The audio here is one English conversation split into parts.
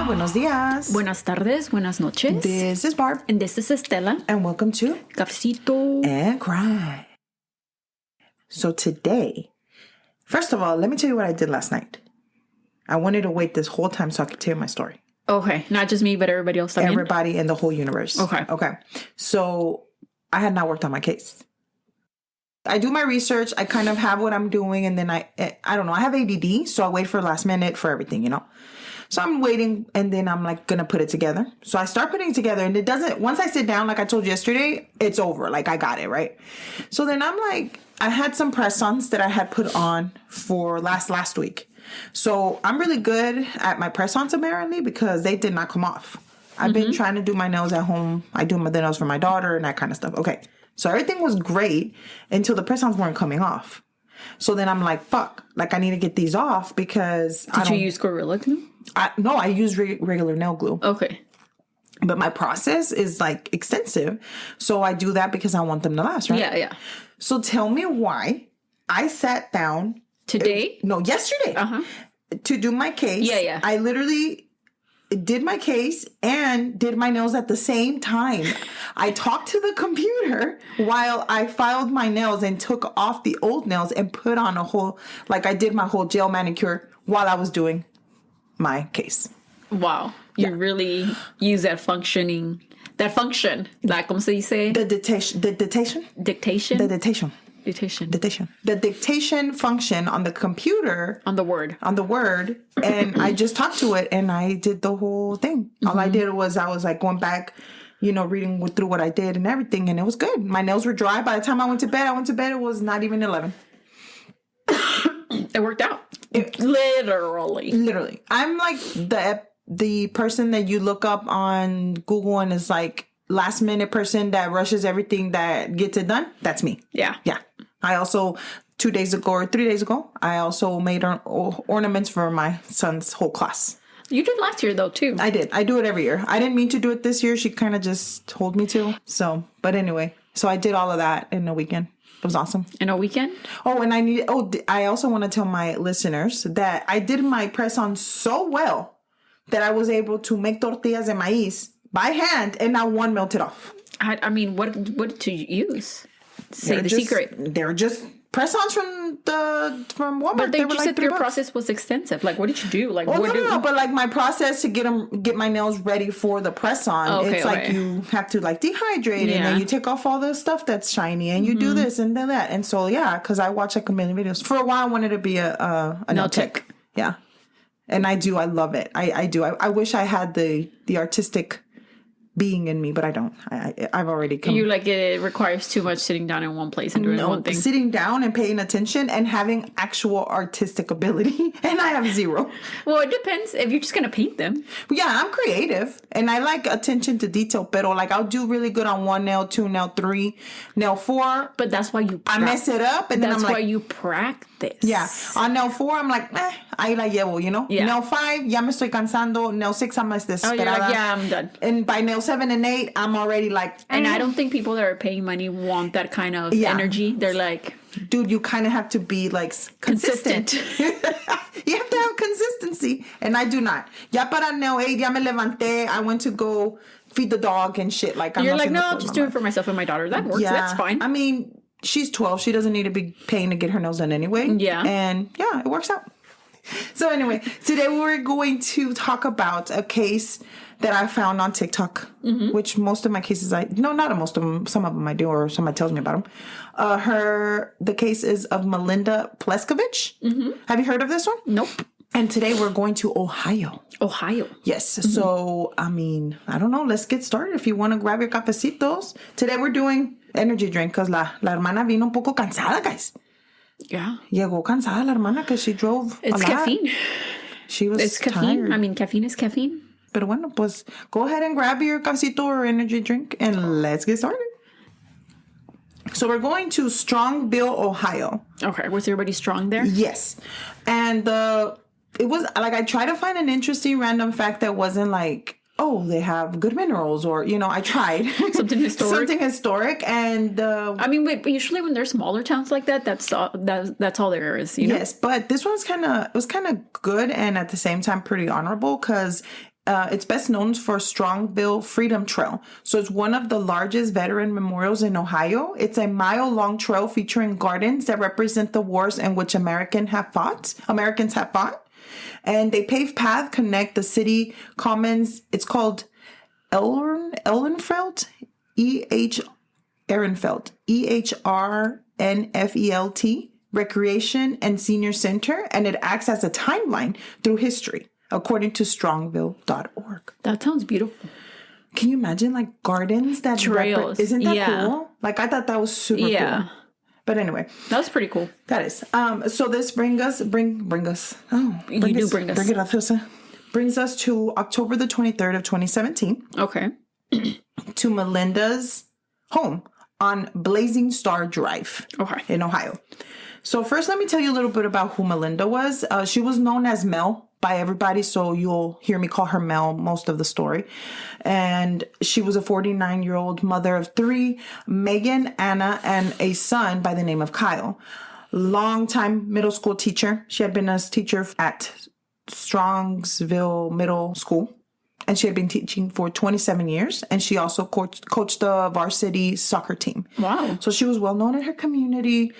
buenos días. Buenas tardes, buenas noches. This is Barb. And this is Estela. And welcome to Cafecito. And Cry. So today, first of all, let me tell you what I did last night. I wanted to wait this whole time so I could tell you my story. Okay, not just me, but everybody else. Everybody in the whole universe. Okay. So I had not worked on my case. I do my research. I kind of have what I'm doing. And then I don't know. I have ADD. So I wait for last minute for everything, you know. So I'm waiting and then I'm like going to put it together. So I start putting it together and it doesn't, once I sit down, like I told you yesterday, it's over. Like I got it, right? So then I'm like, I had some press-ons that I had put on for last week. So I'm really good at my press-ons apparently because they did not come off. I've been trying to do my nails at home. I do the nails for my daughter and that kind of stuff. Okay. So everything was great until the press-ons weren't coming off. So then I'm like, fuck, like I need to get these off because Did you use Gorilla Glue? No, I use regular nail glue. Okay. But my process is like extensive. So I do that because I want them to last, right? Yeah. So tell me why I sat down. Today? Yesterday. To do my case. Yeah. I literally did my case and did my nails at the same time. I talked to the computer while I filed my nails and took off the old nails and put on I did my whole gel manicure while I was doing my case. Wow. You really use that function. Like, ¿cómo se dice? The dictation. The dictation function on the computer. On the Word. And I just talked to it and I did the whole thing. All I did was I was like going back, reading through what I did and everything. And it was good. My nails were dry. By the time I went to bed, it was not even 11. It worked out. Literally. I'm like the person that you look up on Google and is like last minute person that rushes everything that gets it done. That's me. Yeah. I also 3 days ago, I also made ornaments for my son's whole class. You did last year though too. I did. I do it every year. I didn't mean to do it this year. She kind of just told me to. So, but anyway, so I did all of that in a weekend. It was awesome. In a weekend? Oh, and I also want to tell my listeners that I did my press-on so well that I was able to make tortillas de maíz by hand and not one melted off. I mean, what did you use? Say the secret. They're just press-ons from Walmart. But you said your process was extensive. Like, what did you do? Like, no. But like my process to get my nails ready for the press-on, it's like you have to like dehydrate and then you take off all the stuff that's shiny and you do this and then that. And so because I watch like a million videos. For a while, I wanted to be a nail tech. Yeah, and I do. I love it. I do. I wish I had the artistic being in me, but I don't. I've already come. You like it requires too much sitting down in one place and doing one thing. Sitting down and paying attention and having actual artistic ability, and I have zero. Well, it depends if you're just gonna paint them. Yeah, I'm creative and I like attention to detail. Pero like I'll do really good on 1 nail, 2 nail, 3 nail, 4. But that's why I mess it up, and then I'm like, that's why you practice. Yeah, on nail 4, I'm like, ahí la llevo, Yeah. Nail 5, ya me estoy cansando. Nail 6, I'm desesperada. Oh, you're like, yeah, I'm done. And by nail 7 and 8, I'm already like... And I don't think people that are paying money want that kind of energy. They're like... Dude, you kind of have to be like consistent. You have to have consistency. And I do not. Ya para nail 8, ya me levanté. I went to go feed the dog and shit. Like, you're like, no, I'll just do it for myself and my daughter. That works. Yeah. That's fine. I mean, she's 12. She doesn't need to be paying to get her nails done anyway. Yeah. And yeah, it works out. So anyway, today we're going to talk about a case that I found on TikTok, which most of my cases not most of them, some of them I do, or somebody tells me about them. The case is of Melinda Pleskovic. Have you heard of this one? Nope. And today we're going to Ohio. Yes. So, I mean, I don't know. Let's get started. If you want to grab your cafecitos. Today we're doing energy drink because la hermana vino un poco cansada, guys. Yeah. Llegó cansada la hermana because she drove It's caffeine. She was It's caffeine. tired. I mean, caffeine is caffeine. Pero bueno, pues go ahead and grab your cafecito or energy drink and let's get started. So we're going to Strongville, Ohio. Okay. Was everybody strong there? Yes. And it was like I tried to find an interesting random fact that wasn't like, oh, they have good minerals or, I tried. Something historic. And I mean, but usually when there's smaller towns like that, that's all there is, Yes, but this one's kind of good and at the same time pretty honorable because It's best known for Strongville Freedom Trail. So it's one of the largest veteran memorials in Ohio. It's a mile-long trail featuring gardens that represent the wars in which Americans have fought. And they paved path connect the city commons. It's called Ehrenfeld, Ehrenfeld, EHRNFELT, Recreation and Senior Center, and it acts as a timeline through history, according to strongville.org. That sounds beautiful. Can you imagine like gardens that trails? Isn't that cool? Like I thought that was super cool. But anyway, that was pretty cool. That is. So this brings us. Bring us to October the 23rd of 2017. Okay. To Melinda's home on Blazing Star Drive. Okay. In Ohio. So first, let me tell you a little bit about who Melinda was. She was known as Mel by everybody, so you'll hear me call her Mel most of the story. And she was a 49-year-old mother of 3, Megan, Anna, and a son by the name of Kyle. Longtime middle school teacher. She had been a teacher at Strongsville Middle School. And she had been teaching for 27 years. And she also coached the varsity soccer team. Wow. So she was well known in her community.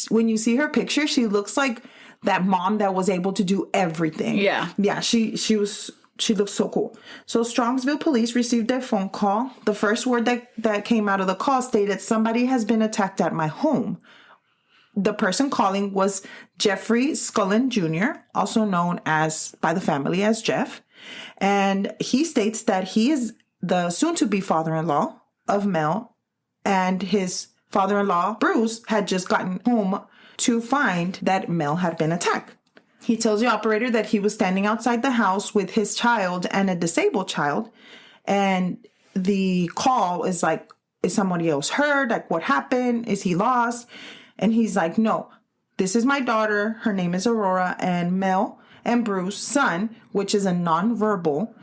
When you see her picture, she looks like that mom that was able to do everything. Yeah. Yeah, she looks so cool. So Strongsville police received a phone call. The first word that came out of the call stated, "Somebody has been attacked at my home." The person calling was Jeffrey Scullin Jr., also known by the family as Jeff. And he states that he is the soon-to-be father-in-law of Mel, and his father-in-law, Bruce, had just gotten home to find that Mel had been attacked. He tells the operator that he was standing outside the house with his child and a disabled child. And the call is like, is somebody else hurt? Like, what happened? Is he lost? And he's like, no, this is my daughter. Her name is Aurora, and Mel and Bruce's son, which is a nonverbal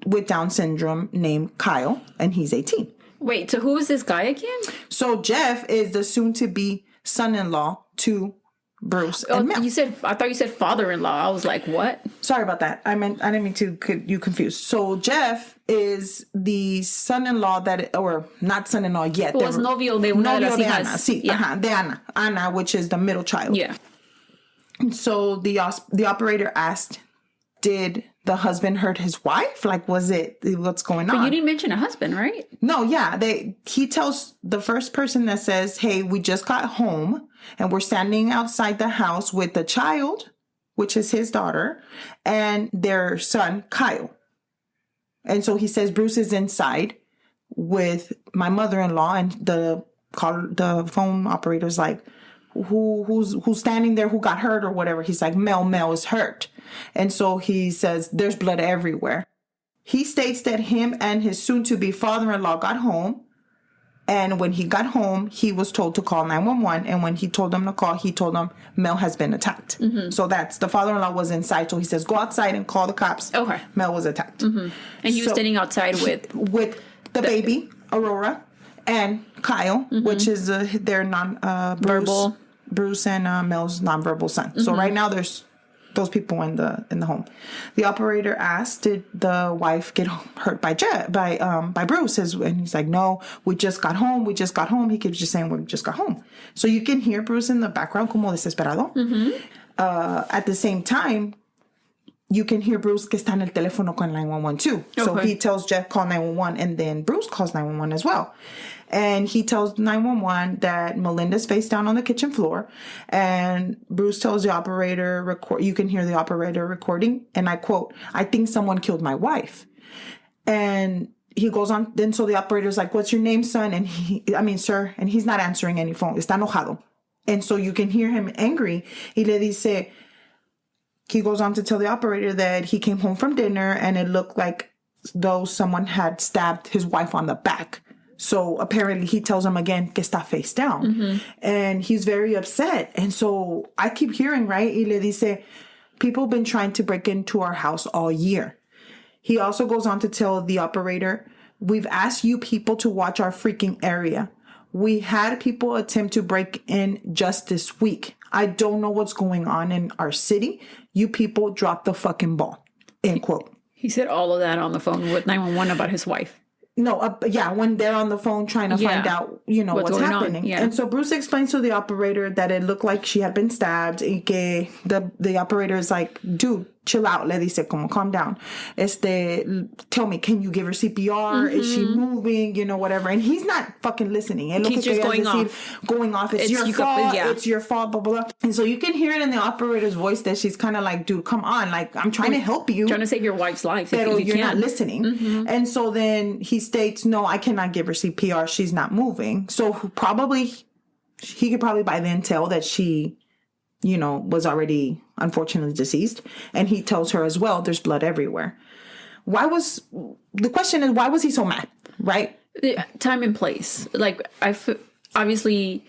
with Down syndrome named Kyle, and he's 18. Wait, so who is this guy again? So Jeff is the soon-to-be son-in-law to Bruce and Mel. I thought you said father-in-law. I was like, what? Sorry about that. I didn't mean to get you confused. So Jeff is the son-in-law or not son-in-law yet. Who was novio de una de las hijas. Ana. Sí, de Ana. Ana, which is the middle child. Yeah. So the operator asked, did the husband hurt his wife? Like, what's going on? But you didn't mention a husband, right? No, yeah. He tells the first person that says, hey, we just got home and we're standing outside the house with the child, which is his daughter, and their son, Kyle. And so he says, Bruce is inside with my mother-in-law, and the phone operator's like, who's standing there, who got hurt or whatever. He's like, Mel is hurt. And so he says, there's blood everywhere. He states that him and his soon-to-be father-in-law got home. And when he got home, he was told to call 911. And when he told them to call, he told them Mel has been attacked. Mm-hmm. So the father-in-law was inside. So he says, go outside and call the cops. Okay. Mel was attacked. Mm-hmm. And he was standing outside with the baby, Aurora, and Kyle, mm-hmm. which is their non-verbal. Bruce and Mel's nonverbal son. Mm-hmm. So right now there's those people in the home. The operator asked, did the wife get hurt by Bruce? And he's like, no, we just got home. He keeps just saying, we just got home. So you can hear Bruce in the background como desesperado. Mm-hmm. At the same time, you can hear Bruce que está en el teléfono con 911 too. Okay. So he tells Jeff, call 911, and then Bruce calls 911 as well. And he tells 911 that Melinda's face down on the kitchen floor. And Bruce tells the operator, you can hear the operator recording. And I quote, I think someone killed my wife. And he goes on. Then so the operator's like, what's your name, son? And sir. And he's not answering any phone. Está enojado. And so you can hear him angry. He goes on to tell the operator that he came home from dinner and it looked like though someone had stabbed his wife on the back. So apparently he tells him again que está face down. Mm-hmm. And he's very upset. And so I keep hearing, right? Y le dice, people have been trying to break into our house all year. He also goes on to tell the operator, we've asked you people to watch our freaking area. We had people attempt to break in just this week. I don't know what's going on in our city. You people dropped the fucking ball. End quote. He said all of that on the phone with 911 about his wife. No, when they're on the phone trying to find out, what's happening. Yeah. And so Bruce explains to the operator that it looked like she had been stabbed. Y que the operator is like, dude, chill out. Le dice, como, calm down. Tell me, can you give her CPR? Is she moving? Whatever. And he's not fucking listening. He's just going off. Going off. It's your fault. It's your fault, blah, blah, blah. And so you can hear it in the operator's voice that she's kind of like, dude, come on. Like, I'm trying to help you. Trying to save your wife's life. But you're not listening. And so then he states, no, I cannot give her CPR. She's not moving. So he could probably by then tell that she, was already unfortunately deceased. And he tells her as well, there's blood everywhere. The question is, why was he so mad? Right? Time and place. Like, obviously,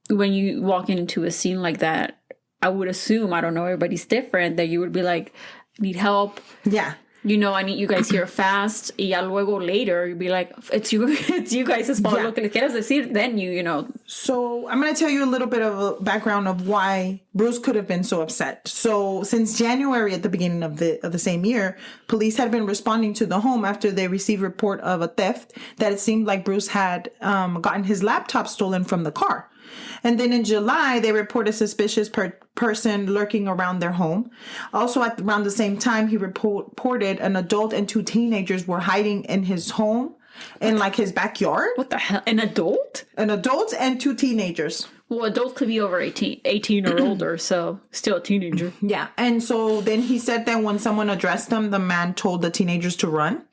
when you walk into a scene like that, I would assume, I don't know, everybody's different, that you would be like, need help. Yeah. I need you guys here fast. Y ya luego later, you'd be like, it's you guys' fault. Lo que le quieras decir, then So I'm going to tell you a little bit of a background of why Bruce could have been so upset. So since January, at the beginning of the same year, police had been responding to the home after they received report of a theft that it seemed like Bruce had gotten his laptop stolen from the car. And then in July, they reported a suspicious person lurking around their home. Also, around the same time, he reported an adult and 2 teenagers were hiding in his home in like his backyard. What the hell? An adult? An adult and 2 teenagers. Well, adults could be over 18 or older, so still a teenager. Yeah. And so then he said that when someone addressed them, the man told the teenagers to run.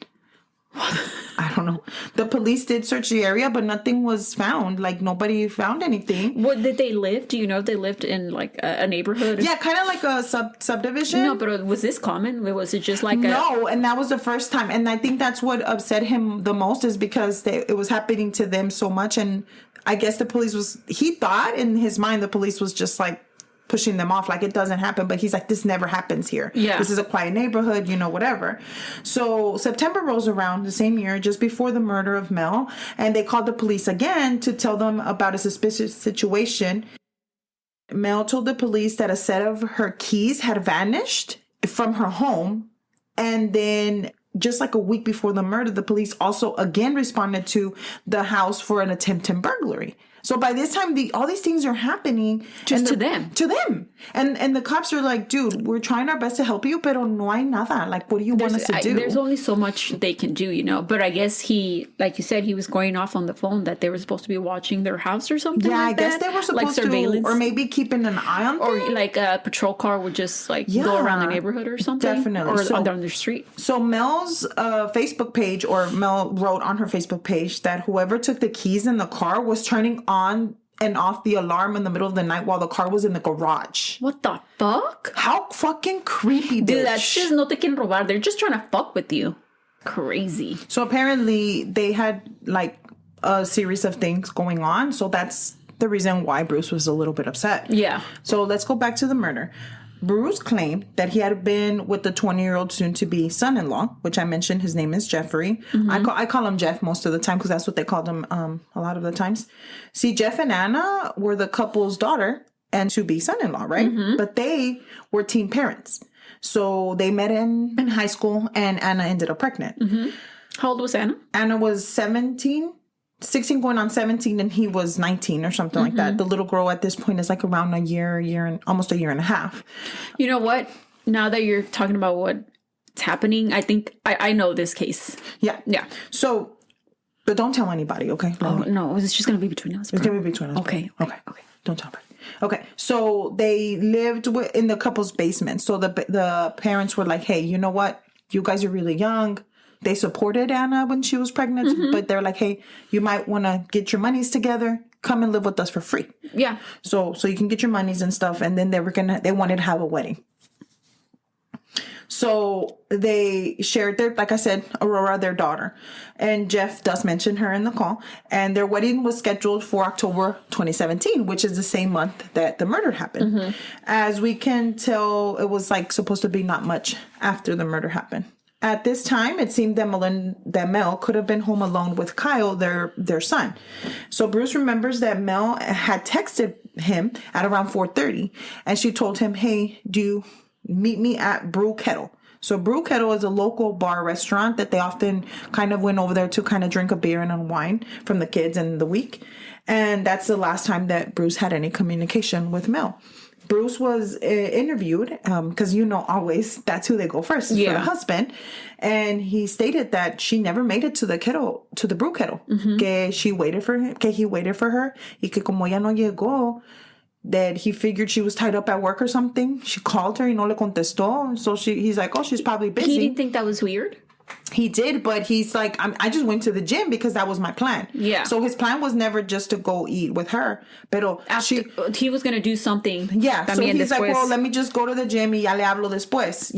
I don't know. The police did search the area, but nothing was found. Like, nobody found anything. What did they live? Do you know if they lived in like a neighborhood? Yeah, kind of like a subdivision. No, but was this common? Was it just like No, and that was the first time. And I think that's what upset him the most, is because it was happening to them so much. And I guess he thought in his mind the police was just like pushing them off, like it doesn't happen. But he's like, this never happens here. Yeah. This is a quiet neighborhood, whatever. So September rolls around the same year, just before the murder of Mel, and they called the police again to tell them about a suspicious situation. Mel told the police that a set of her keys had vanished from her home. And then just like a week before the murder, the police also again responded to the house for an attempted burglary. So by this time, all these things are happening. Just to them. To them. And the cops are like, dude, we're trying our best to help you, pero no hay nada. Like, what do you want us to do? There's only so much they can do, But I guess he, like you said, he was going off on the phone that they were supposed to be watching their house or something like that. Yeah, I guess they were supposed to. Or maybe keeping an eye on them. Or like a patrol car would just like go around the neighborhood or something. Definitely. Or on the street. So Mel's Facebook page, or Mel wrote on her Facebook page that whoever took the keys in the car was turning on and off the alarm in the middle of the night while the car was in the garage. What the fuck? How fucking creepy, bitch. Dude, that's just no te quieren robar. They're just trying to fuck with you. Crazy. So apparently they had like a series of things going on. So that's the reason why Bruce was a little bit upset. Yeah. So let's go back to the murder. Bruce claimed that he had been with the 20-year-old soon-to-be son-in-law, which I mentioned. His name is Jeffrey. Mm-hmm. I call him Jeff most of the time because that's what they called him a lot of the times. See, Jeff and Anna were the couple's daughter and to-be son-in-law, right? Mm-hmm. But they were teen parents. So they met in high school, and Anna ended up pregnant. Mm-hmm. How old was Anna? Anna was 16 going on 17, and he was 19 or something like that. The little girl at this point is like around almost a year and a half. You know what? Now that you're talking about what's happening, I think I know this case. Yeah. Yeah. So, but don't tell anybody, okay? No, it's just going to be between us. It's going to be between us. Okay. Don't tell anybody. Okay. So they lived in the couple's basement. So the parents were like, hey, you know what? You guys are really young. They supported Anna when she was pregnant, but they're like, hey, you might want to get your monies together. Come and live with us for free. Yeah. So you can get your monies and stuff. And then they wanted to have a wedding. So they shared like I said, Aurora, their daughter. And Jeff does mention her in the call. And their wedding was scheduled for October 2017, which is the same month that the murder happened. As we can tell, it was like supposed to be not much after the murder happened. At this time, it seemed that Mel could have been home alone with Kyle, their son. So Bruce remembers that Mel had texted him at around 4:30, and she told him, "Hey, do Meet me at Brew Kettle. So Brew Kettle is a local bar restaurant that they often kind of went over there to kind of drink a beer and unwind from the kids in the week. And that's the last time that Bruce had any communication with Mel. Bruce was interviewed because, always that's who they go first for the husband. And he stated that she never made it to the brew kettle. Que he waited for her. Y que como ella no llegó, that he figured she was tied up at work or something. She called her y no le contestó. So he's like, oh, she's probably busy. He didn't think that was weird? He did, but he's like, I just went to the gym because that was my plan. Yeah. So his plan was never just to go eat with her. Pero he was going to do something. Yeah. So he's like, well, let me just go to the gym y ya le hablo después,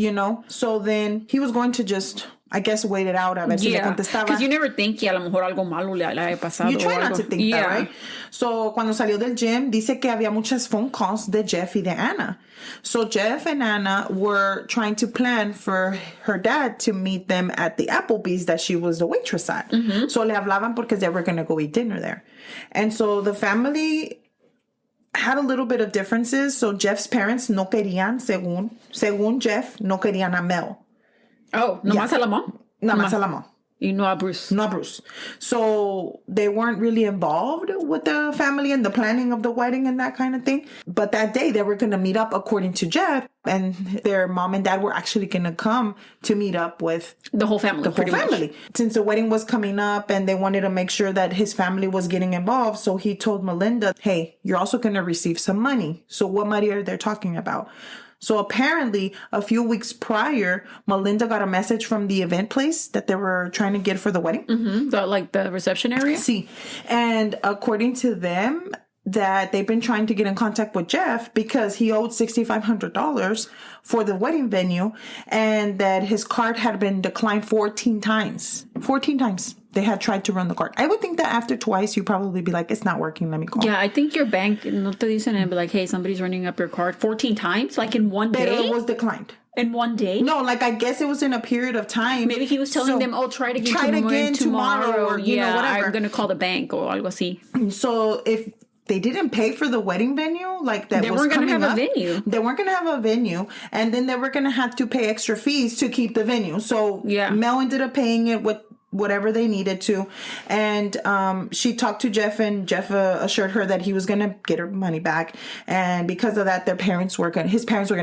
So then he was going to just, I guess, wait it out. A ver si le contestaba. Because you never think que a lo mejor algo malo le haya pasado. You try not to think that, right? So cuando salió del gym, dice que había muchas phone calls de Jeff y de Anna. So Jeff and Anna were trying to plan for her dad to meet them at the Applebee's that she was the waitress at. So le hablaban porque they were going to go eat dinner there. And so the family had a little bit of differences. So Jeff's parents no querían, según Jeff, no querían a Mel. Oh, nomás a la mom? Nomás a la mom. Y no a Bruce. No a Bruce. So they weren't really involved with the family and the planning of the wedding and that kind of thing. But that day they were going to meet up according to Jeff, and their mom and dad were actually going to come to meet up with the whole family. Much. Since the wedding was coming up and they wanted to make sure that his family was getting involved. So he told Melinda, hey, you're also going to receive some money. So what money are they talking about? So apparently, a few weeks prior, Melinda got a message from the event place that they were trying to get for the wedding. The reception area? See. And according to them, that they've been trying to get in contact with Jeff because he owed $6,500 for the wedding venue, and that his card had been declined 14 times. 14 times. They had tried to run the card. I would think that after twice, you'd probably be like, it's not working. Let me call. Yeah, I think your bank, no te dicen and be like, hey, somebody's running up your card 14 times, like in one day? It was declined. In one day? No, like I guess it was in a period of time. Maybe he was telling them, oh, try it again tomorrow. Or, whatever. I'm going to call the bank or algo así. So if they didn't pay for the wedding venue, like that, they weren't going to have a venue. They weren't going to have a venue, and then they were going to have to pay extra fees to keep the venue. So Mel ended up paying it with whatever they needed to, and she talked to Jeff, and Jeff assured her that he was going to get her money back, and because of that, his parents were going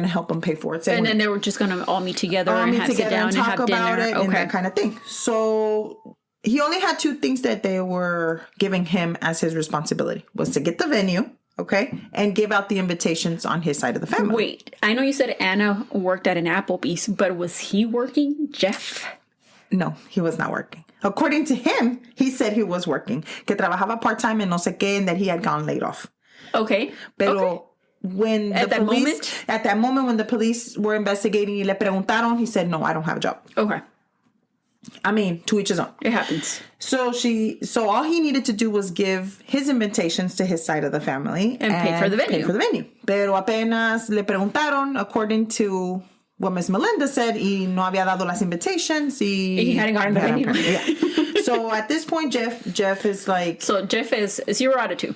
to help him pay for it. And then they were just going to all meet together and sit down and talk about it and that kind of thing. So he only had two things that they were giving him as his responsibility, was to get the venue, okay, and give out the invitations on his side of the family. Wait, I know you said Anna worked at an Applebee's, but was he working, Jeff? No, he was not working. According to him, he said he was working, que trabajaba part-time and no sé qué, and that he had gone laid off. Okay. Pero when at that moment when the police were investigating y le preguntaron, he said, no, I don't have a job. Okay. I mean, to each his own. It happens. So all he needed to do was give his invitations to his side of the family. And pay for the venue. Pero apenas le preguntaron, according to what Miss Melinda said, y no había dado las invitations. He hadn't gotten the venue. Yeah. So at this point, Jeff is like... So Jeff is 0 out of 2.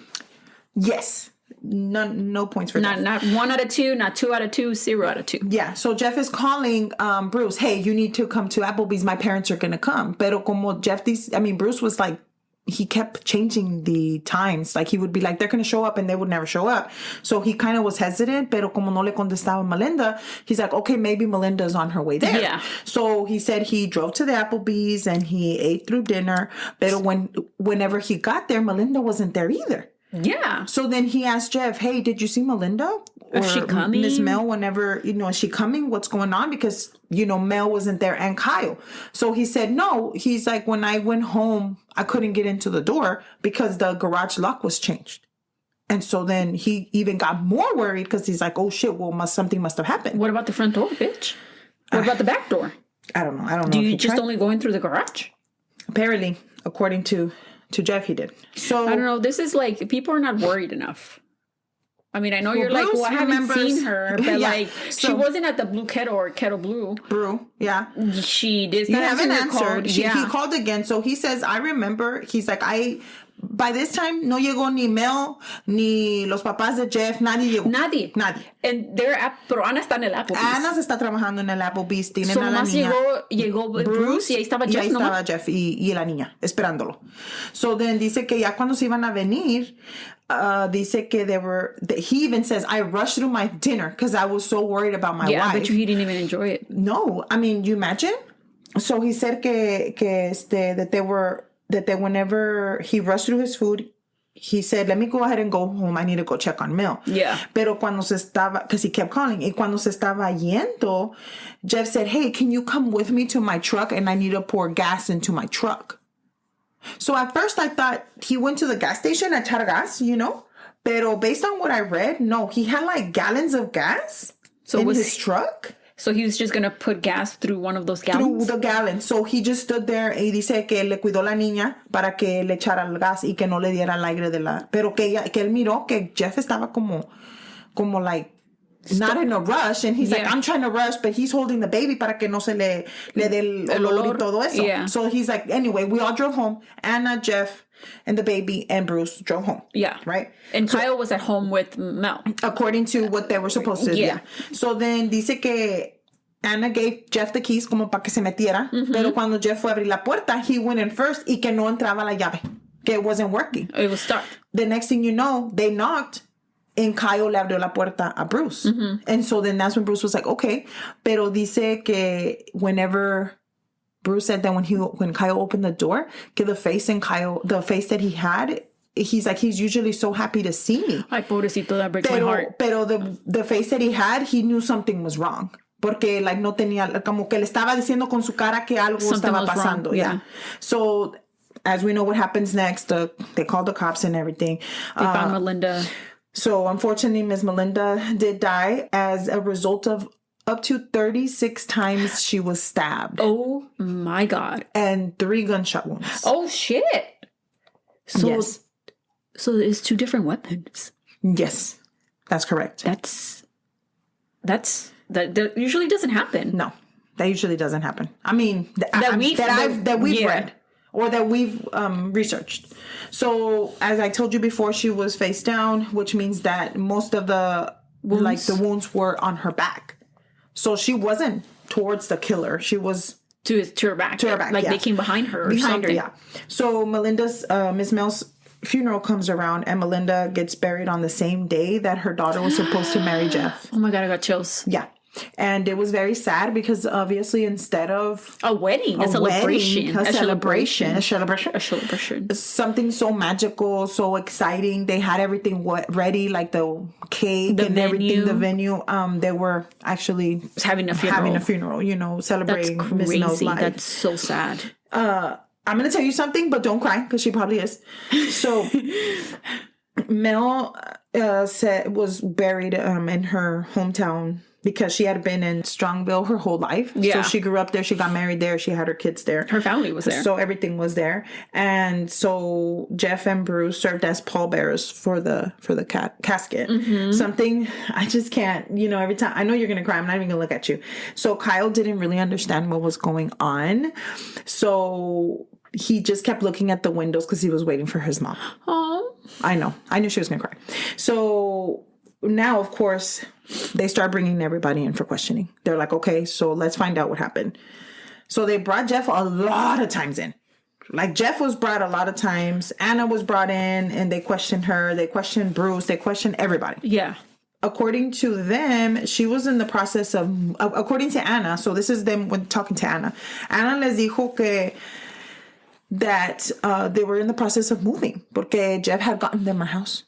Yes. No points for Jeff. Not 1 out of 2, not 2 out of 2, 0 out of 2. Yeah. So Jeff is calling Bruce, hey, you need to come to Applebee's. My parents are going to come. Pero como Bruce was like, he kept changing the times. Like he would be like, they're going to show up, and they would never show up. So he kind of was hesitant, pero como no le contestaba Melinda, he's like, okay, maybe Melinda's on her way there. Yeah. So he said he drove to the Applebee's and he ate through dinner. But whenever he got there, Melinda wasn't there either. Yeah. So then he asked Jeff, hey, did you see Melinda? Is she coming? Miss Mel, whenever, is she coming? What's going on? Because, Mel wasn't there and Kyle. So he said, no. He's like, when I went home, I couldn't get into the door because the garage lock was changed. And so then he even got more worried because he's like, oh shit, well, something must have happened. What about the front door, bitch? What about the back door? I don't know. Do you just only go in through the garage? Apparently, according to Jeff, he did. So I don't know. This is like, people are not worried enough. I mean, I know you're like, well, I haven't seen her, but she wasn't at the Blue Kettle or Kettle Blue. Brew, yeah. She did not have an answer. He called again. So he says, I remember, he's like, by this time, no llegó ni Mel, ni los papás de Jeff, nadie llegó. Nadie. And pero Ana está en el Applebee's. Ana se está trabajando en el Applebee's, tienen a la niña. Llegó Bruce y ahí estaba Jeff, y ahí estaba Jeff y la niña, esperándolo. So then dice que ya cuando se iban a venir, dice que he even says, I rushed through my dinner because I was so worried about my wife. Yeah, I bet he didn't even enjoy it. No, I mean, you imagine? So he said that whenever he rushed through his food, he said, let me go ahead and go home. I need to go check on Mel. Yeah. Pero cuando se estaba, because he kept calling, y cuando se estaba yendo, Jeff said, hey, can you come with me to my truck? And I need to pour gas into my truck. So at first I thought he went to the gas station and echar gas, Pero based on what I read, no, he had like gallons of gas in his truck. So he was just going to put gas through one of those gallons? Through the gallon. So he just stood there y dice que le cuidó la niña para que le echara el gas y que no le diera el aire de la... Pero que él miró que Jeff estaba como like, not in a rush. And he's like, I'm trying to rush, but he's holding the baby para que no se le dé el olor y todo eso. Yeah. So he's like, anyway, we all drove home. Anna, Jeff, and the baby and Bruce drove home. Yeah. Right? And Kyle was at home with Mel. According to what they were supposed to do. Yeah. So then dice que Anna gave Jeff the keys como para que se metiera. Mm-hmm. Pero cuando Jeff fue a abrir la puerta, he went in first y que no entraba la llave. Que it wasn't working. It was stuck. The next thing you know, they knocked and Kyle le abrió la puerta a Bruce. Mm-hmm. And so then that's when Bruce was like, okay. Pero dice que whenever... Bruce said that when Kyle opened the door, the face that he had, he's usually so happy to see me. Ay, pobrecito, that breaks my heart. Pero the face that he had, he knew something was wrong. Porque like no tenía, como que le estaba diciendo con su cara que algo estaba pasando. Yeah. So as we know what happens next, they called the cops and everything. They found Melinda. So unfortunately, Miss Melinda did die as a result of up to 36 times she was stabbed. Oh my God. And 3 gunshot wounds. Oh shit. So, yes. So it's 2 different weapons. Yes, that's correct. That usually doesn't happen. No, that usually doesn't happen. I mean, that we've read or that we've researched. So as I told you before, she was face down, which means that most of the wounds were on her back. So she wasn't towards the killer. She was to her back. To her back. Like they came behind her. Behind her, yeah. So Melinda's Miss Mel's funeral comes around, and Melinda gets buried on the same day that her daughter was supposed to marry Jeff. Oh my God, I got chills. Yeah. And it was very sad because obviously instead of a wedding, a celebration. Something so magical, so exciting. They had everything ready, like the cake and everything, the venue. They were actually having a funeral, celebrating Miss Mel's life. That's so sad. I'm going to tell you something, but don't cry because she probably is. So Mel was buried in her hometown because she had been in Strongville her whole life. Yeah. So she grew up there. She got married there. She had her kids there. Her family was there. So everything was there. And so Jeff and Bruce served as pallbearers for the casket. Mm-hmm. Something I just can't, every time. I know you're going to cry. I'm not even going to look at you. So Kyle didn't really understand what was going on. So he just kept looking at the windows because he was waiting for his mom. Oh, I know. I knew she was going to cry. So now, of course, they start bringing everybody in for questioning. They're like, okay, so let's find out what happened. So they brought Jeff a lot of times in. Like Jeff was brought a lot of times. Anna was brought in and they questioned her. They questioned Bruce. They questioned everybody. Yeah. According to them, she was in the process of, according to Anna, so this is them when talking to Anna. Anna les dijo that they were in the process of moving porque Jeff had gotten them a house.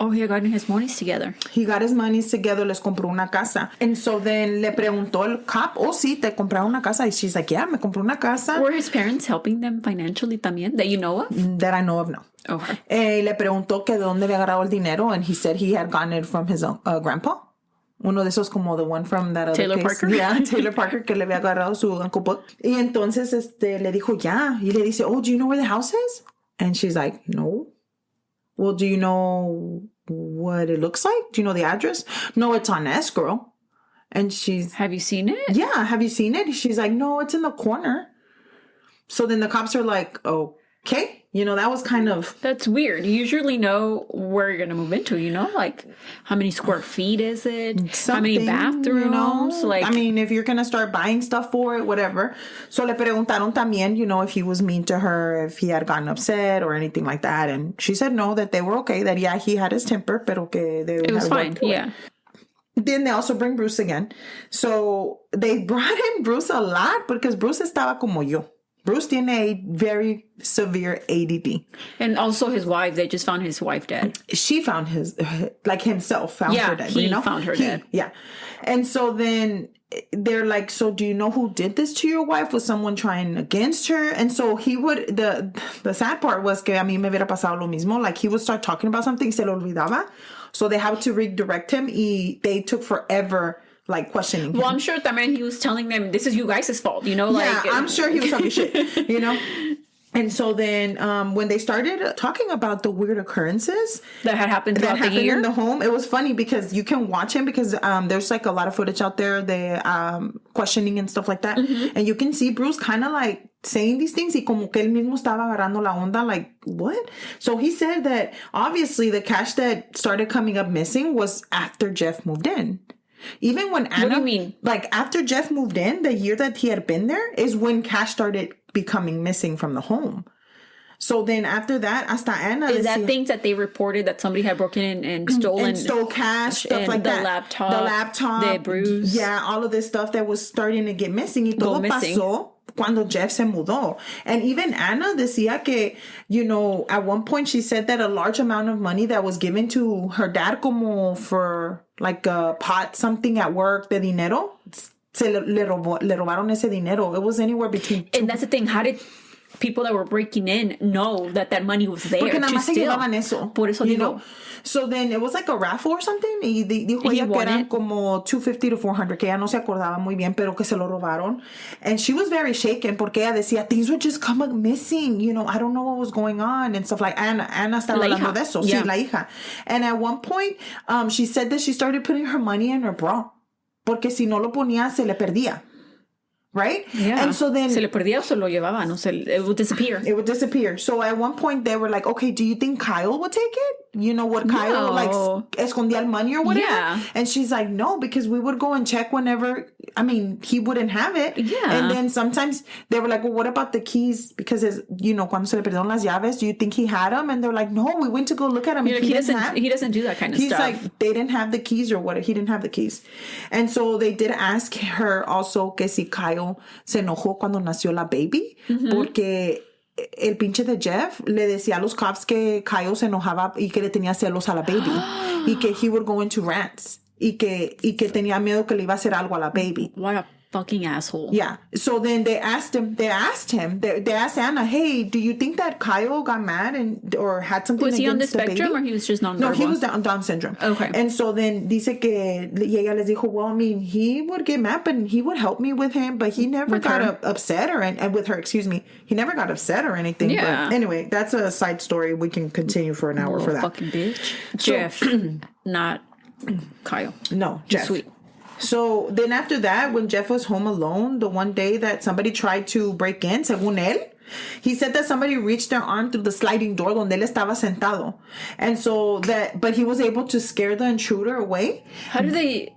Oh, he had gotten his monies together. He got his monies together, les compró una casa. And so then le preguntó el cop, sí, te compraron una casa? And she's like, yeah, me compró una casa. Were his parents helping them financially también, that you know of? That I know of, no. Okay. Le preguntó que de dónde había agarrado el dinero, and he said he had gotten it from his grandpa. Uno de esos como the one from that other Taylor case. Parker. Yeah, Taylor Parker, que le había agarrado su Uncle Buck. Y entonces le dijo, ya. Y le dice, oh, do you know where the house is? And she's like, no. Well, do you know what it looks like? Do you know the address? No, it's on escrow. And she's... Have you seen it? Yeah, have you seen it? She's like, no, it's in the corner. So then the cops are like, Okay. You know, that was kind of... That's weird. You usually know where you're going to move into, you know? Like, how many square feet is it? How many bathrooms? You know? Like, I mean, if you're going to start buying stuff for it, whatever. So le preguntaron también, you know, if he was mean to her, if he had gotten upset or anything like that. And she said no, that they were okay. That, yeah, he had his temper, pero que they it was fine. Yeah. Then they also bring Bruce again. So they brought in Bruce a lot because Bruce estaba como yo. Bruce tiene a very severe ADD. And also his wife, they just found his wife dead. She found himself found her dead. He found her dead. Yeah. And so then they're like, so do you know who did this to your wife? Was someone trying against her? And so he would, the sad part was que a mí me hubiera pasado lo mismo. Like he would start talking about something, se lo olvidaba. So they had to redirect him. They took forever like questioning him. Well, I'm sure también he was telling them, this is you guys' fault, you know? Like, yeah, I'm sure he was talking shit, you know? And so then when they started talking about the weird occurrences that had happened throughout the year in the home, it was funny because you can watch him because there's like a lot of footage out there, the questioning and stuff like that. Mm-hmm. And you can see Bruce kind of like saying these things y como que él mismo estaba agarrando la onda, like, what? So he said that obviously the cash that started coming up missing was after Jeff moved in. Even when Anna, what do you mean? Like after Jeff moved in, the year that he had been there is when cash started becoming missing from the home. So then after that, hasta Anna... Is that things that they reported that somebody had broken in and stolen? And stole cash, stuff like that. The laptop. The bruise. Yeah, all of this stuff that was starting to get missing. Y todo pasó cuando Jeff se mudó. And even Anna decía que, you know, at one point she said that a large amount of money that was given to her dad como for like a pot, something at work, de dinero, le robaron ese dinero. It was anywhere between... And that's the thing. How did people that were breaking in know that money was there? Porque nada más se llevaban eso. Por eso digo. Know? So then it was like a raffle or something. Y dijo ella que eran como $250 to $400, que ella no se acordaba muy bien, pero que se lo robaron. And she was very shaken porque ella decía, things would just come up missing. You know, I don't know what was going on and stuff like Anna estaba hablando de eso. Yeah. Sí, la hija. And at one point, she said that she started putting her money in her bra. Porque si no lo ponía, se le perdía. Right? Yeah. And so then... Se le perdía o se lo llevaba. No se, it would disappear. It would disappear. So at one point they were like, okay, do you think Kyle would take it? You know what Kyle, like, escondía el money or whatever? Yeah. And she's like, no, because we would go and check whenever, I mean, he wouldn't have it. Yeah. And then sometimes they were like, well, what about the keys? Because, you know, cuando se le perdieron las llaves, do you think he had them? And they're like, no, we went to go look at him. He doesn't do that kind of stuff. He's like, they didn't have the keys or what? He didn't have the keys. And so they did ask her also que si Kyle se enojó cuando nació la baby. Mm-hmm. Porque el pinche de Jeff le decía a los cops que Kyle se enojaba y que le tenía celos a la baby. Y que he would go into rants. Y que tenía miedo que le iba a hacer algo a la baby. What a fucking asshole. Yeah. So then they asked Anna, hey, do you think that Kyle got mad or had something against the baby? Was he on the spectrum or he was just nonverbal? No, he was Down syndrome. Okay. And so then dice que ella les dijo, well, I mean, he would get mad, but he would help me with him, but he never got upset and with her, excuse me, he never got upset or anything. Yeah. But anyway, that's a side story. We can continue for an hour for that. Fucking bitch. Jeff, not Kyle. No, Jeff. Sweet. So then after that, when Jeff was home alone, the one day that somebody tried to break in, según él, he said that somebody reached their arm through the sliding door donde él estaba sentado. And so but he was able to scare the intruder away. How do they...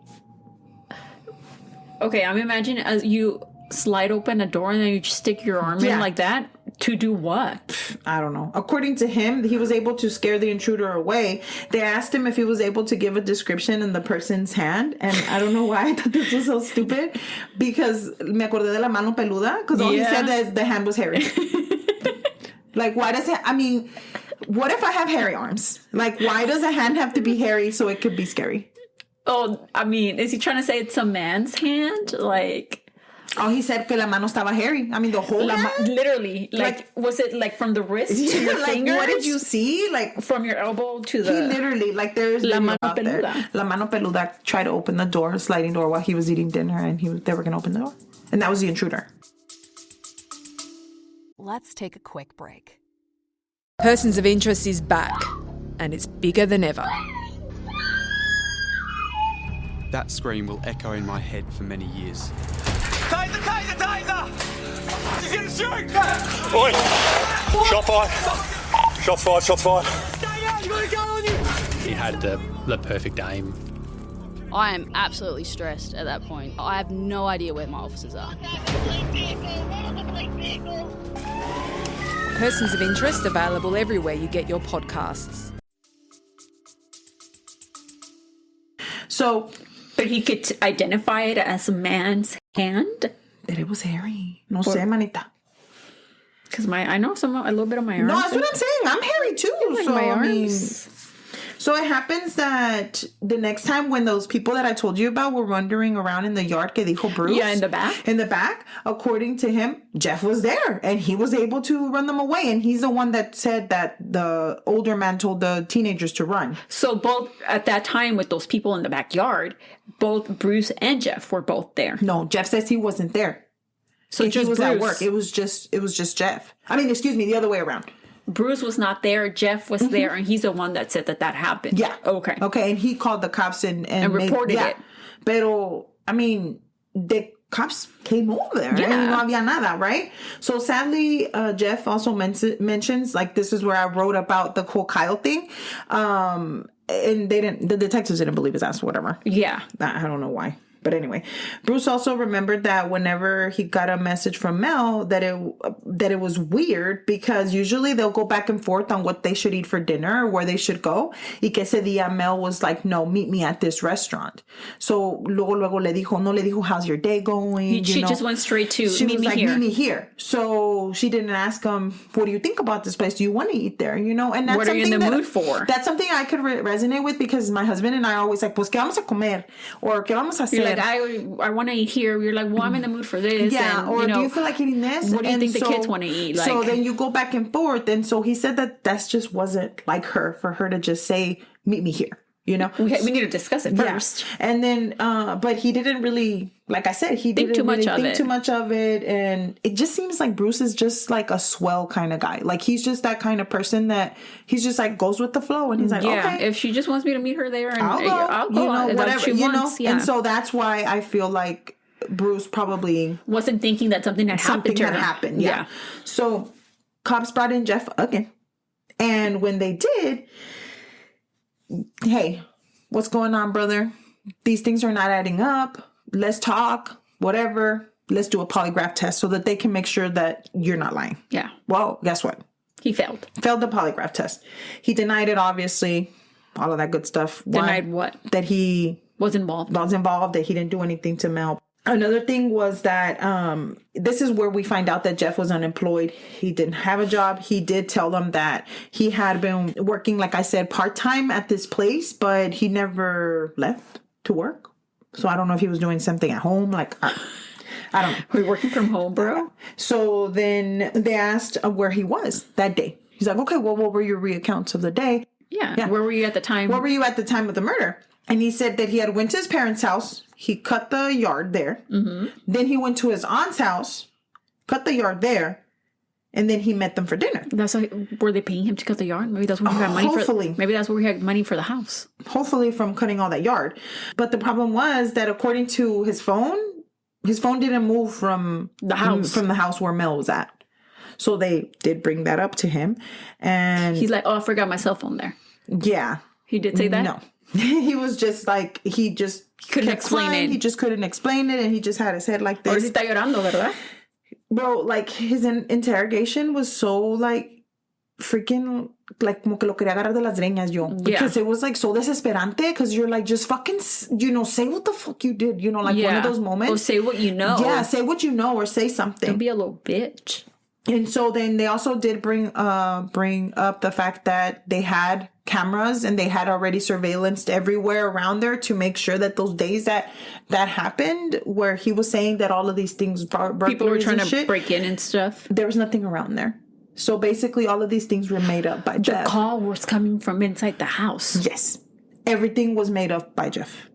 Okay, I'm imagining as you slide open a door and then you just stick your arm in like that. To do what? I don't know. According to him, he was able to scare the intruder away. They asked him if he was able to give a description in the person's hand. And I don't know why I thought this was so stupid. Because me acordé de la mano peluda. Because all he said is the hand was hairy. Like, why does it... I mean, what if I have hairy arms? Like, why does a hand have to be hairy so it could be scary? Oh, I mean, is he trying to say it's a man's hand? Like... Oh, he said que la mano estaba hairy. I mean, the whole hand? Literally. Like, was it like from the wrist to your like, fingers? What did you see? Like, from your elbow to the... He literally, like, there's... La mano peluda. La mano peluda tried to open the door, sliding door, while he was eating dinner, and they were going to open the door. And that was the intruder. Let's take a quick break. Persons of Interest is back, and it's bigger than ever. That scream will echo in my head for many years. Oi! Shot fired. Shot fired, shot fired. He had the perfect aim. I am absolutely stressed at that point. I have no idea where my officers are. Persons of Interest available everywhere you get your podcasts. So, but he could identify it as a man's hand. that it was hairy. No sé, manita. Because I know a little bit of my arms. No, that's what I'm saying. I'm hairy too. Like so my I mean, arms. so it happens that the next time when those people that I told you about were wandering around in the yard, que dijo Bruce. Yeah, in the back. In the back, according to him, Jeff was there and he was able to run them away. And he's the one that said that the older man told the teenagers to run. So both at that time with those people in the backyard, both Bruce and Jeff were both there. No, Jeff says he wasn't there. So He was Bruce. at work. It was just Jeff. I mean, excuse me, the other way around. Bruce was not there. Jeff was there, and he's the one that said that happened. Yeah. Okay. Okay, and he called the cops and reported it. Pero, I mean, the cops came over there. Yeah. I mean, no había nada, right? So sadly, Jeff also mentions, like, this is where I wrote about the whole Kyle thing. And the detectives didn't believe his ass, whatever. Yeah. I don't know why. But anyway, Bruce also remembered that whenever he got a message from Mel, that it was weird because usually they'll go back and forth on what they should eat for dinner or where they should go. Y que ese día Mel was like, no, meet me at this restaurant. So luego le dijo, how's your day going? She just went straight to she meet was me like, here. meet me here. So she didn't ask him, what do you think about this place? Do you want to eat there? You know, and that's What are you in something the mood for? That's something I could resonate with because my husband and I are always like, pues, ¿qué vamos a comer? Or ¿qué vamos a hacer? You're like, I want to eat here. You're like, well, I'm in the mood for this. Yeah, and, or do you feel like eating this? What do you And think the kids want to eat? Like, so then you go back and forth. And so he said that just wasn't like her, for her to just say, meet me here. You know, we need to discuss it first. Yeah. And then, but he didn't really, like I said, he didn't too really much of think it. too much of it. And it just seems like Bruce is just like a swell kind of guy. Like he's just that kind of person that he's just like goes with the flow. And he's like, yeah, okay, if she just wants me to meet her there, and I'll go, you know, whatever whatever, she wants. Yeah. And so that's why I feel like Bruce probably wasn't thinking that something had happened to her. happened. Yeah. So cops brought in Jeff again. And when they did, hey, what's going on, brother? These things are not adding up. Let's talk, whatever. Let's do a polygraph test so that they can make sure that you're not lying. Yeah. Well, guess what? He failed. Failed the polygraph test. He denied it, obviously. All of that good stuff. Denied what? That he was involved. That he didn't do anything to Mel. Another thing was that this is where we find out that Jeff was unemployed. He didn't have a job. He did tell them that he had been working, like I said, part-time at this place, but he never left to work. So I don't know if he was doing something at home. Like, I don't know. We're working from home, bro. So then they asked where he was that day. He's like, okay, well, what were your reaccounts of the day? Yeah. Where were you at the time? Where were you at the time of the murder? And he said that he had went to his parents' house. He cut the yard there. Mm-hmm. Then he went to his aunt's house, cut the yard there, and then he met them for dinner. That's like, were they paying him to cut the yard? Maybe that's where he got money hopefully. Maybe that's where he had money for the house. Hopefully from cutting all that yard. But the problem was that according to his phone didn't move from the house where Mel was at. So they did bring that up to him. And he's like, oh, I forgot my cell phone there. Yeah. He did say that? No. He was just like, he couldn't explain it. He just couldn't explain it, and he just had his head like this. Ahorita está llorando, ¿verdad? Bro, like, his interrogation was so, like, freaking, like, como que lo quería agarrar de las greñas yo. Because it was, like, so desesperante, because you're, like, just fucking, say what the fuck you did, like, one of those moments. Or say what you know. Yeah, say what you know, or say something. Don't be a little bitch. And so then they also did bring up the fact that they had cameras and they had already surveillanced everywhere around there to make sure that those days that happened, where he was saying that all of these things, people were trying to break in and stuff, there was nothing around there. So basically all of these things were made up by Jeff. The call was coming from inside the house. Yes. Everything was made up by Jeff.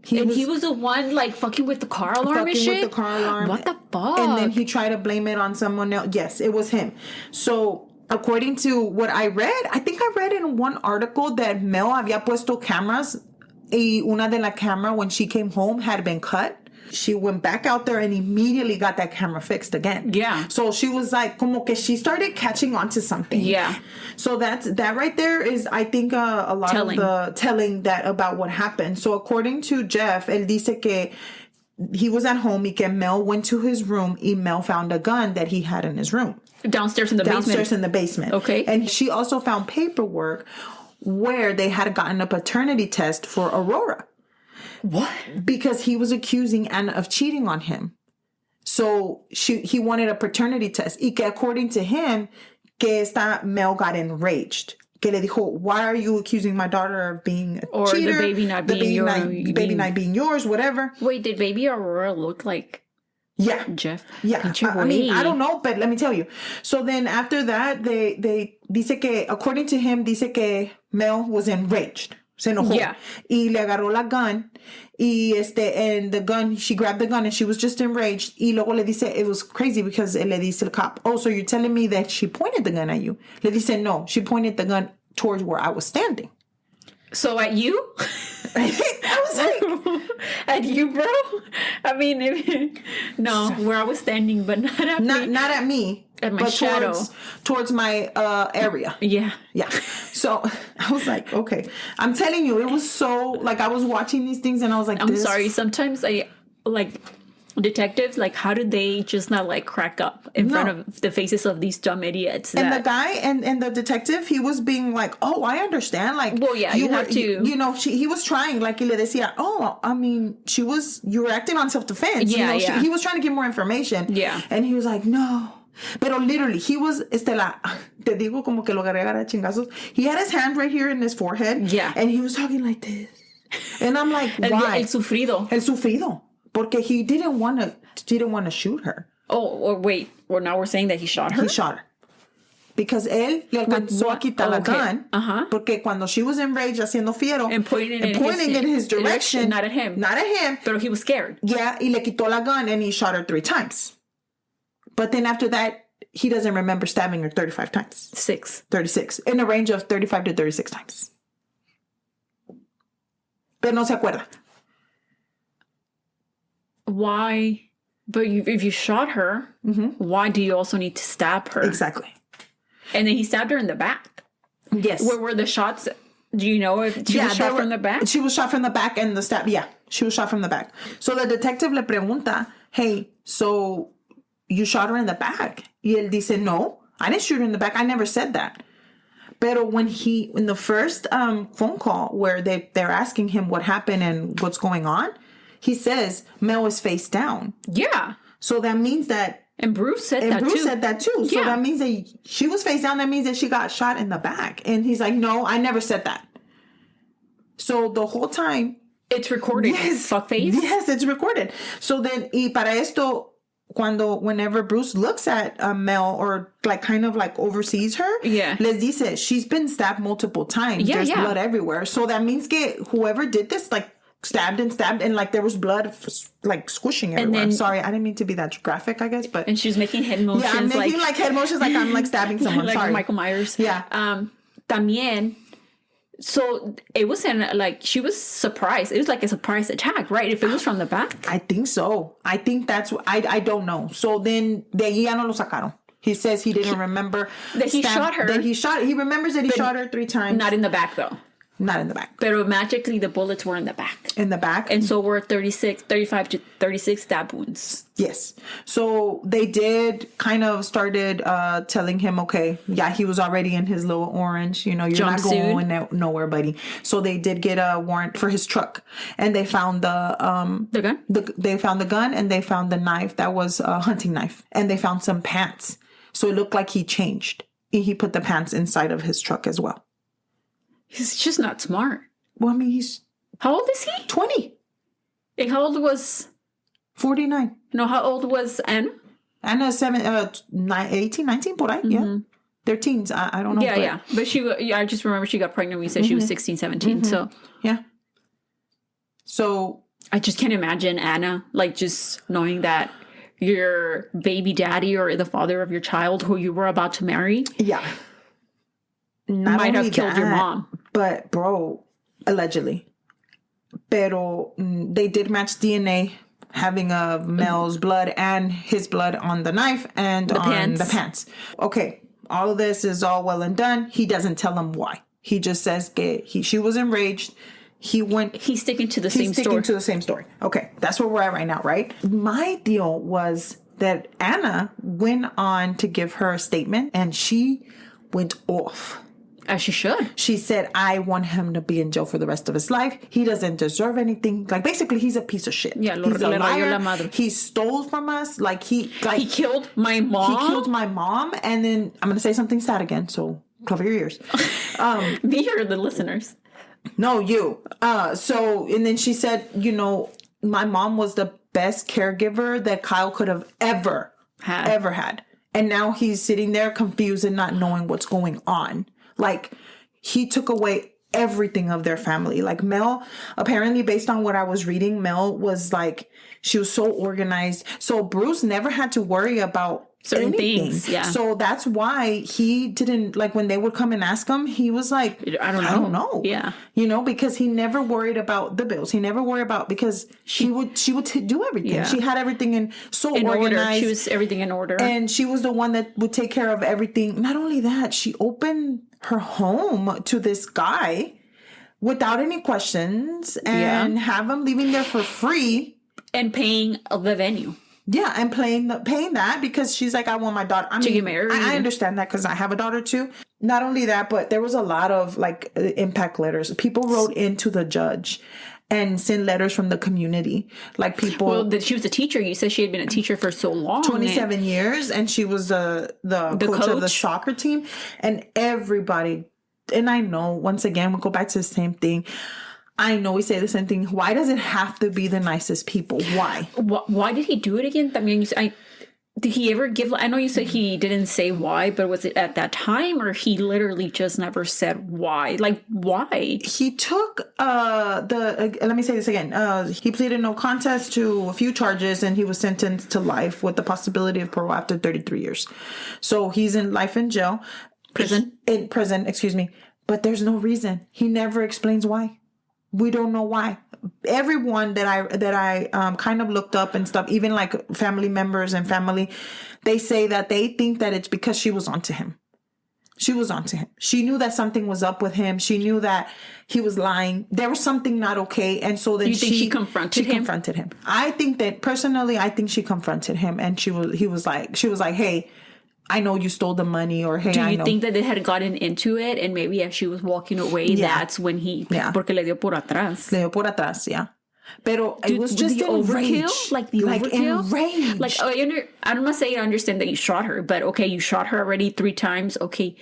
He was the one, like, fucking with the car alarm and shit? With the car alarm. What the fuck? And then he tried to blame it on someone else. Yes, it was him. So, according to what I read, I think I read in one article that Mel había puesto cameras. Y una de la camera, when she came home, had been cut. she went back out there and immediately got that camera fixed again. Yeah. So she was like, como que she started catching on to something. Yeah. So that right there is, I think, a lot of the telling that about what happened. So according to Jeff, él dice que he was at home y que Mel went to his room y Mel found a gun that he had in his room. Downstairs in the basement. Okay. And she also found paperwork where they had gotten a paternity test for Aurora. What? Because he was accusing Anna of cheating on him. So he wanted a paternity test. Y que according to him, que esta Mel got enraged. Que le dijo, why are you accusing my daughter of being a cheater? Or the baby not being yours, whatever. Wait, did baby Aurora look like Jeff? Yeah. I mean, I don't know, but let me tell you. So then after that, they dice que, according to him, dice que Mel was enraged. Se enojó. Yeah. Y le agarró la gun. Y and the gun, she grabbed the gun and she was just enraged. Y luego le dice, it was crazy because le dice el cop, oh, so you're telling me that she pointed the gun at you? Le dice, no, she pointed the gun towards where I was standing. So at you? I was like, at you, bro? I mean, no, where I was standing, but not at me. Not at me. At my shadow. Towards my area. Yeah. Yeah. So I was like, okay. I'm telling you, it was so, like, I was watching these things and I was like, I'm sorry. Sometimes I, like, detectives, like, how did they just not, like, crack up in front of the faces of these dumb idiots? And the guy and the detective, he was being like, oh, I understand. Like, well, yeah, you have to. You know, he was trying, like, y le decía, oh, I mean, you were acting on self-defense. Yeah, you know, he was trying to get more information. Yeah. And he was like, no. Pero literally, he was, te digo como que lo agarré a chingazos. He had his hand right here in his forehead. Yeah. And he was talking like this. And I'm like, why? El sufrido. El sufrido. Porque he didn't want to shoot her. Oh, or wait. Well, now we're saying that he shot her? He shot her. Because él le alcanzó a quitar la gun. Uh-huh. Porque cuando she was enraged, haciendo fiero. And pointing in his direction. Not at him. Not at him. But he was scared. Yeah, y le quitó la gun and he shot her 3 times. But then after that, he doesn't remember stabbing her 35 times. 36. In a range of 35 to 36 times. Pero no se acuerda. Why? But if you shot her, why do you also need to stab her? Exactly. And then he stabbed her in the back. Yes. Where were the shots? Do you know if she was shot from the back? She was shot from the back and the stab. Yeah, she was shot from the back. So the detective le pregunta, hey, so you shot her in the back? Y él dice, no, I didn't shoot her in the back. I never said that. Pero in the first phone call where they're asking him what happened and what's going on, he says Mel is face down. Yeah. So that means that. And Bruce said that too. So that means that she was face down. That means that she got shot in the back. And he's like, no, I never said that. So the whole time. It's recorded. Yes. Fuckface. Yes, it's recorded. So then, y para esto, whenever Bruce looks at Mel or like kind of like oversees her, les dice, she's been stabbed multiple times. There's blood everywhere. So that means que whoever did this, like, stabbed and like there was blood like squishing everywhere. Sorry, I didn't mean to be that graphic, I guess, but. And she's making head motions. Yeah, I'm making like head motions like I'm like stabbing someone. Like Sorry. Michael Myers. Yeah. También. So it wasn't like she was surprised. It was like a surprise attack, right? If it was from the back. I think so. I think that's what I don't know. So then de ahí ya no lo sacaron. He says he didn't remember that he shot her. He remembers that he shot her 3 times. Not in the back though. Not in the back. But magically the bullets were in the back. In the back? And so were 35 to 36 stab wounds. Yes. So they did kind of started telling him, okay, yeah, he was already in his little orange, you're not going nowhere, buddy. So they did get a warrant for his truck. And they found the gun? They found the gun and they found the knife that was a hunting knife. And they found some pants. So it looked like he changed. He put the pants inside of his truck as well. He's just not smart. Well, I mean, how old is he? 20. And how old was... 49. No, how old was Anna? Anna's 18, 19, por ahí, yeah. They're teens. I don't know. Yeah. But I just remember she got pregnant when you said she was 16, 17. So... Yeah. So... I just can't imagine Anna, like, just knowing that your baby daddy or the father of your child who you were about to marry... Yeah. Might have killed your mom. But, bro, allegedly. Pero they did match DNA having a Mel's blood and his blood on the knife and the pants. Okay, all of this is all well and done. He doesn't tell them why. He just says she was enraged. He's sticking to the same story. Okay, that's where we're at right now, right? My deal was that Anna went on to give her statement, and she went off. As she should. She said, I want him to be in jail for the rest of his life. He doesn't deserve anything. Like, basically, he's a piece of shit. Yeah, he's a liar. He stole from us. He killed my mom. He killed my mom. And then I'm going to say something sad again, so cover your ears. Me or the listeners? No, you. And then she said, my mom was the best caregiver that Kyle could have ever had. And now he's sitting there confused and not knowing what's going on. Like, he took away everything of their family. Like, Mel, apparently, based on what I was reading, Mel was she was so organized. So Bruce never had to worry about certain things. Yeah. So that's why he didn't, when they would come and ask him, he was like, I don't know. Yeah. Because he never worried about the bills. He never worried about, because she would do everything. Yeah. She had everything in organized. Order. She was everything in order. And she was the one that would take care of everything. Not only that, she opened her home to this guy without any questions and have him living there for free. And paying the venue. Yeah, and paying that, because she's like, I want my daughter to get married. I understand that, because I have a daughter too. Not only that, but there was a lot of impact letters. People wrote into the judge and sent letters from the community. People. Well, she was a teacher. You said she had been a teacher for so long. 27 years, and she was the coach of the soccer team. And everybody, and I know, once again, we'll go back to the same thing. I know we say the same thing. Why does it have to be the nicest people? Why? Why did he do it again? I mean, did he ever give... I know you said he didn't say why, but was it at that time, or he literally just never said why? Why? He took let me say this again. He pleaded no contest to a few charges, and he was sentenced to life with the possibility of parole after 33 years. So he's in life in jail. In prison, excuse me. But there's no reason. He never explains why. We don't know why. Everyone that I kind of looked up and stuff, even family members and family, they say that they think that it's because she was onto him. She was onto him. She knew that something was up with him. She knew that he was lying. There was something not okay. And so then she confronted him? Confronted him. I think that personally, she confronted him, and she was like, hey, I know you stole the money, or hey, do you think that they had gotten into it, and maybe as she was walking away, that's when he, porque le dio por atrás. Le dio por atrás, yeah. Pero it was just the overkill, overkill, enraged. I'm not saying I understand that you shot her, but okay, you shot her already 3 times, okay.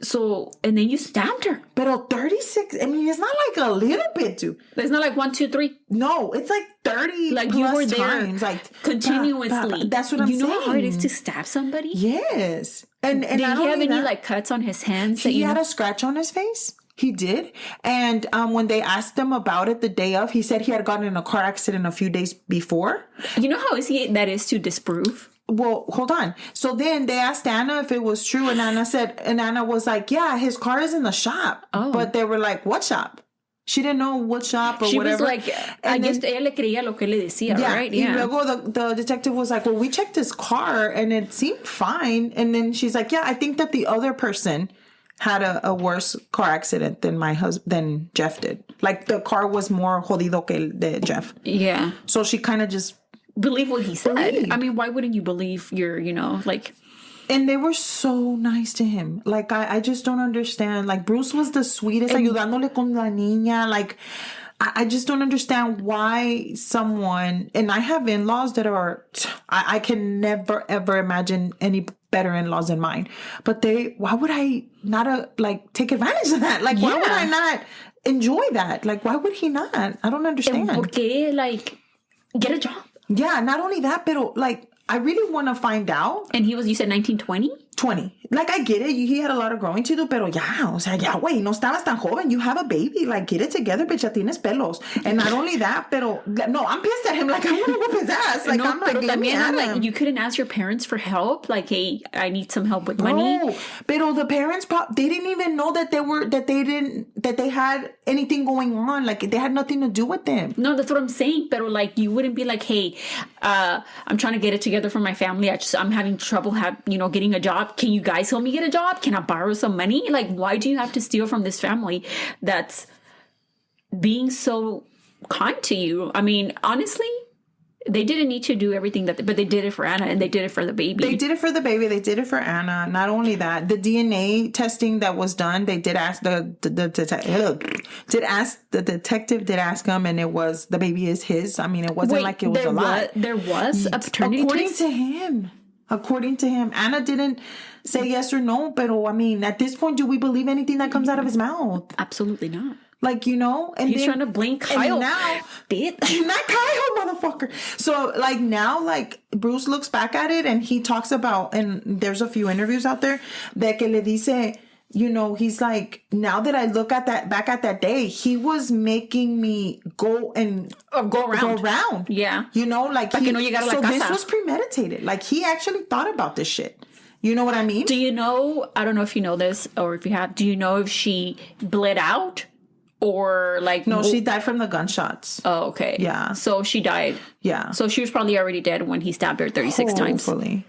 So, and then you stabbed her. Pero 36, I mean, it's not a little bit, too. It's not 1, 2, 3. No, it's 30 plus you were there times. Continuously. That's what I'm saying. You know how hard it is to stab somebody? Yes. And did he have any cuts on his hands? He had a scratch on his face. He did. And when they asked him about it the day of, he said he had gotten in a car accident a few days before. You know how easy that is to disprove? Well, hold on. So then they asked Anna if it was true, and Anna was like, yeah, his car is in the shop. Oh. But they were like, what shop? She didn't know what shop or she whatever. She was like, I guess ella le creía lo que le decía, right? Yeah. And luego the detective was like, well, we checked his car and it seemed fine. And then she's like, yeah, I think that the other person had a worse car accident than Jeff did. The car was more jodido que el de Jeff. Yeah. So she kind of just believe what he said. I mean, why wouldn't you believe And they were so nice to him. I just don't understand. Bruce was the sweetest, ayudándole con la niña. I just don't understand why someone, and I have in-laws that are, I can never, ever imagine any better in-laws than mine. But why would I not, take advantage of that? Why would I not enjoy that? Why would he not? I don't understand. ¿Por qué, get a job? Yeah, not only that, pero I really want to find out. And you said 1920? 20. I get it. He had a lot of growing to do, pero güey, no estabas tan joven. You have a baby. Get it together, bitch. Ya tienes pelos. And not only that, pero, no, I'm pissed at him. I want to whip his ass. ass. Like, I'm like, pero let me también, at like, him. you couldn't ask your parents for help. Like, hey, I need some help with money. No, pero the parents, they didn't even know that they had anything going on. Like, they had nothing to do with them. No, that's what I'm saying. But like, you wouldn't be like, hey, I'm trying to get it together for my family. I'm having trouble, getting a job. Can you guys help me get a job? Can I borrow some money? Like, why do you have to steal from this family that's being so kind to you? I mean, honestly, they didn't need to do everything but they did it for Anna and they did it for the baby. They did it for the baby. They did it for Anna. Not only that, the DNA testing that was done, they did ask the detective did ask him, and it was, the baby is his. I mean, it wasn't like it was a lie. There was a paternity test? According to him, Anna didn't say yes or no, but I mean, at this point, do we believe anything that comes out of his mouth? Absolutely not. Like, and he's trying to blame Kyle. Now, bitch. Not Kyle, motherfucker. So, like, now, like, Bruce looks back at it and he talks about, and there's a few interviews out there that que le dice, he's like, now that I look back at that day, he was making me go around. Yeah. Like, so this was premeditated. Like, he actually thought about this shit. You know what I mean? Do you know, I don't know if you know this or if you have, do you know if she bled out? Or like... No, she died from the gunshots. Oh, okay. Yeah. So she died. Yeah. So she was probably already dead when he stabbed her 36 times. Hopefully.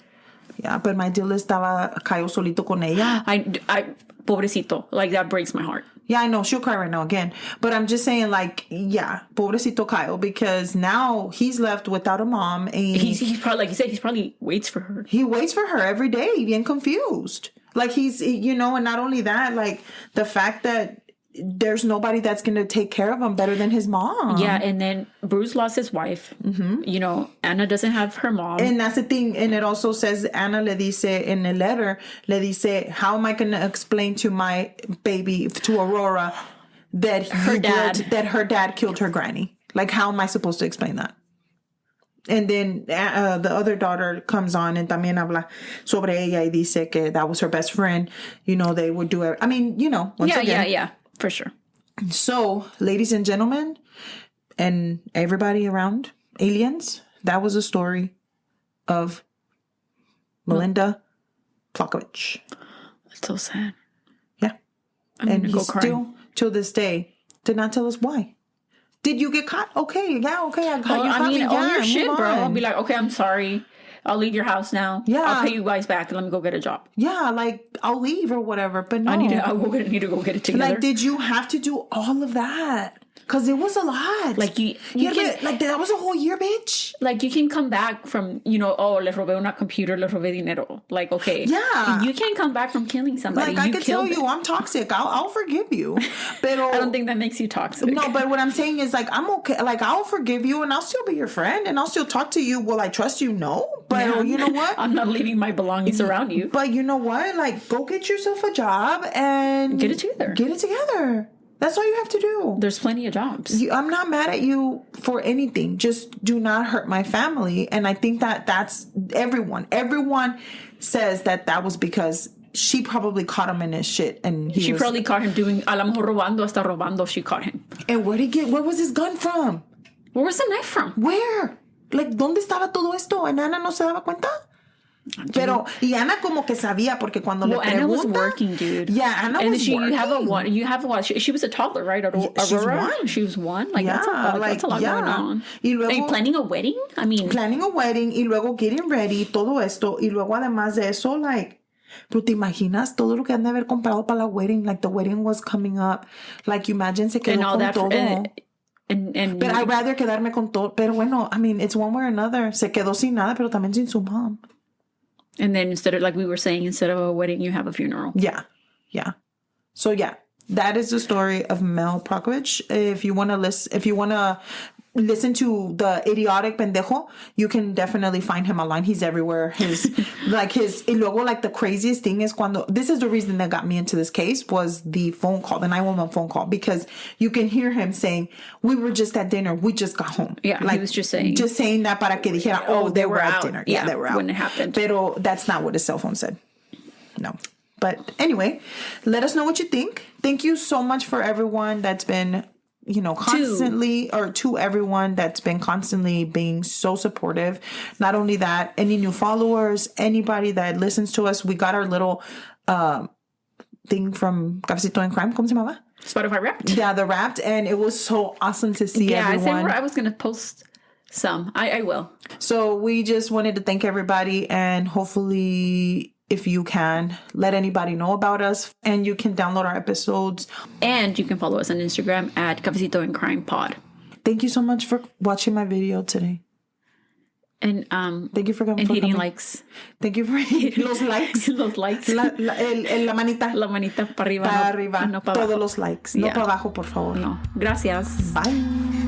Yeah, but my deal estaba cayó solito con ella. I pobrecito. Like, that breaks my heart. Yeah, I know. She'll cry right now again. But I'm just saying, like, yeah, pobrecito Kyle, because now he's left without a mom. And he's probably, like you said, he probably waits for her. He waits for her every day, being confused. Like, he's, and not only that, like, the fact that there's nobody that's going to take care of him better than his mom. Yeah, and then Bruce lost his wife. Mm-hmm. Anna doesn't have her mom. And that's the thing. And it also says, Anna le dice in the letter, how am I going to explain to my baby, to Aurora, that her dad killed her granny? Like, how am I supposed to explain that? And then the other daughter comes on and también habla sobre ella y dice que that was her best friend. They would do it. I mean, once again. Yeah. For sure. So, ladies and gentlemen, and everybody around, aliens, that was a story of Melinda Pleskovic. It's so sad. Yeah. And he still, till this day, did not tell us why. Did you get caught? Okay, yeah, okay. I got you. I mean, all your shit, bro. On. I'll be like, okay, I'm sorry. I'll leave your house now. Yeah. I'll pay you guys back and let me go get a job. Yeah, like, I'll leave or whatever, but no. I need to go get it together. Like, did you have to do all of that? Because it was a lot. Like, you can, like, that was a whole year, bitch. Like, you can come back from, le robé una computer, le robé dinero. Like, okay. Yeah. You can't come back from killing somebody. Like, I could tell you, I'm toxic. I'll forgive you. But I don't think that makes you toxic. No, but what I'm saying is, like, I'm okay. Like, I'll forgive you and I'll still be your friend and I'll still talk to you. Will I trust you? No. But you know what? I'm not leaving my belongings around you. But you know what? Like, go get yourself a job and... Get it together. That's all you have to do. There's plenty of jobs. I'm not mad at you for anything. Just do not hurt my family. And I think that's everyone. Everyone says that was because she probably caught him in his shit. And she probably caught him doing, a lo mejor robando, hasta robando, she caught him. And where was his gun from? Where was the knife from? Where? Like, ¿dónde estaba todo esto? ¿En Ana no se daba cuenta? Pero, y Ana como que sabía, porque cuando le pregunta... Anna was working, dude. Yeah, Anna was working. You have one. She was a toddler, right? Aurora? She was one? Like, that's a lot going on. Y luego, are you planning a wedding? I mean... Planning a wedding, y luego getting ready, todo esto, y luego además de eso, like... Pero te imaginas todo lo que han de haber comprado para la wedding? Like, the wedding was coming up. Like, you imagine se quedó con todo. But I'd rather quedarme con todo. Pero bueno, I mean, it's one way or another. Se quedó sin nada, pero también sin su mom. And then instead of, like we were saying, instead of a wedding, you have a funeral. Yeah. So yeah, that is the story of Mel Pleskovic. If you want to listen to the idiotic pendejo, you can definitely find him online. He's everywhere. Y luego, like, the craziest thing is this is the reason that got me into this case was the phone call, the 911 phone call, because you can hear him saying, we were just at dinner. We just got home. Yeah, like, he was just saying that para que dijera, they were at dinner. Yeah, they were out. When it happened. Pero that's not what his cell phone said. No. But anyway, let us know what you think. Thank you so much for everyone that's been constantly, or to everyone that's been constantly being so supportive. Not only that, any new followers, anybody that listens to us, we got our little thing from Cafecito and Crime. ¿Cómo se llamaba? Spotify Wrapped. Yeah, the Wrapped, and it was so awesome to see everyone. I was gonna post some. I will. So we just wanted to thank everybody, and hopefully, if you can, let anybody know about us, and you can download our episodes. And you can follow us on Instagram at Cafecito and Crime Pod. Thank you so much for watching my video today. And thank you for coming. And hitting likes. Thank you for hitting los likes. Los likes. La manita. La manita para arriba. Para arriba. No para Todos abajo. los likes. No para abajo, por favor. No. Gracias. Bye.